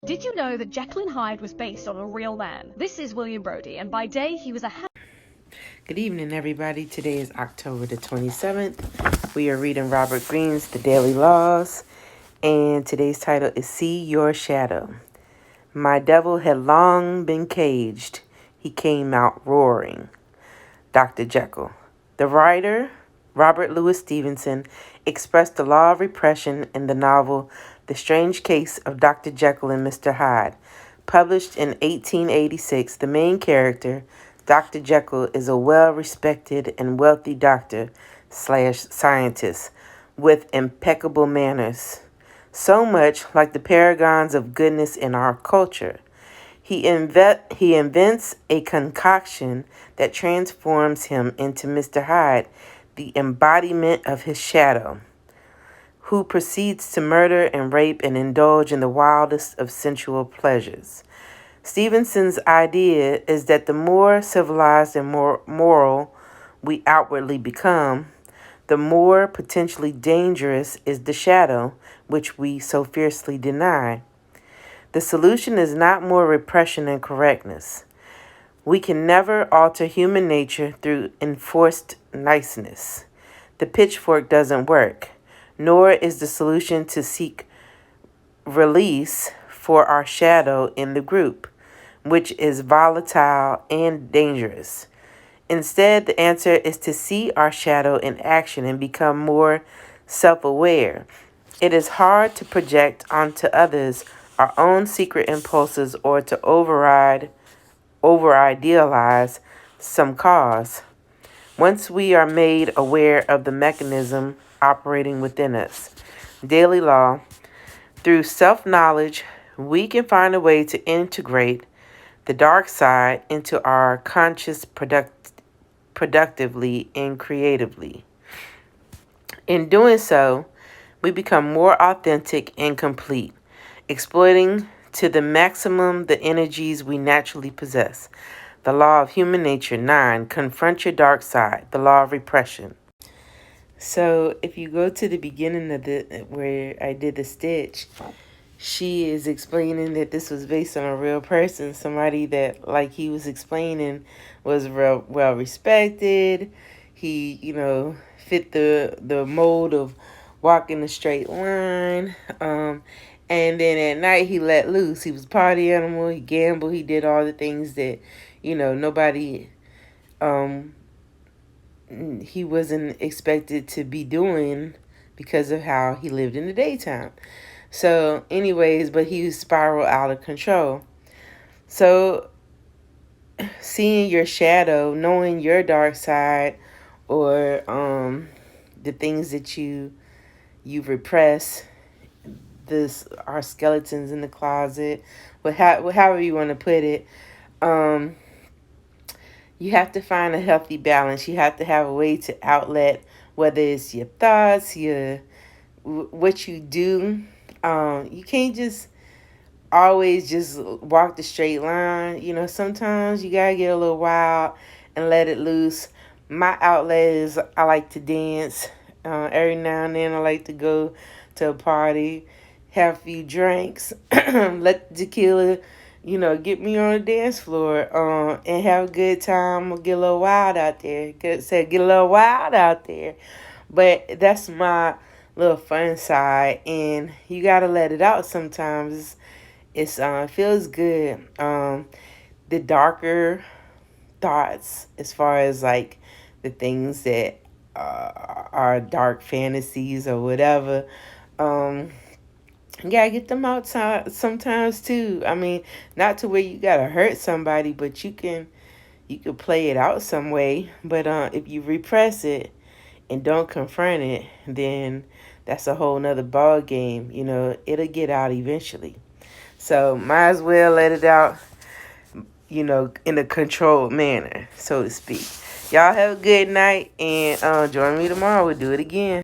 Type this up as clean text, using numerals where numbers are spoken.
Did you know that Jekyll Hyde was based on a real man? This is William Brodie, and by day he was a... Good evening, everybody. Today is October the 27th. We are reading Robert Greene's The Daily Laws, and today's title is See Your Shadow. My devil had long been caged. He came out roaring. Dr. Jekyll. The writer, Robert Louis Stevenson, expressed the law of repression in the novel The Strange Case of Dr. Jekyll and Mr. Hyde. Published in 1886, the main character, Dr. Jekyll, is a well-respected and wealthy doctor/scientist with impeccable manners, so much like the paragons of goodness in our culture. He invents a concoction that transforms him into Mr. Hyde, the embodiment of his shadow, who proceeds to murder and rape and indulge in the wildest of sensual pleasures. Stevenson's idea is that the more civilized and more moral we outwardly become, the more potentially dangerous is the shadow which we so fiercely deny. The solution is not more repression and correctness. We can never alter human nature through enforced niceness. The pitchfork doesn't work, nor is the solution to seek release for our shadow in the group, which is volatile and dangerous. Instead, the answer is to see our shadow in action and become more self-aware. It is hard to project onto others our own secret impulses or to over-idealize some cause. Once we are made aware of the mechanism operating within us, daily law, through self-knowledge, we can find a way to integrate the dark side into our conscious productively and creatively. In doing so, we become more authentic and complete, exploiting to the maximum the energies we naturally possess. The law of human nature. 9. Confront your dark side. The law of repression. So if you go to the beginning of where I did the stitch, she is explaining that this was based on a real person, somebody that, like he was explaining, was real well respected. He, fit the mold of walking a straight line. And then at night he let loose. He was a party animal. He gambled. He did all the things that, nobody, he wasn't expected to be doing because of how he lived in the daytime. So anyways, but he spiraled out of control. So seeing your shadow, knowing your dark side, or the things that you repress, our skeletons in the closet, however you want to put it, you have to find a healthy balance. You have to have a way to outlet, whether it's your thoughts, what you do. You can't just always just walk the straight line. Sometimes you gotta get a little wild and let it loose. My outlet is I like to dance. Every now and then I like to go to a party, have a few drinks, let the tequila, get me on the dance floor, and have a good time. Get a little wild out there. Get a little wild out there. But that's my little fun side, and you gotta let it out sometimes. It feels good. The darker thoughts, as far as like the things that are dark fantasies or whatever, you gotta get them outside sometimes too. I mean, not to where you gotta hurt somebody, but you can play it out some way. But if you repress it and don't confront it, then that's a whole nother ball game. It'll get out eventually. So might as well let it out, in a controlled manner, so to speak. Y'all have a good night, and join me tomorrow. We'll do it again.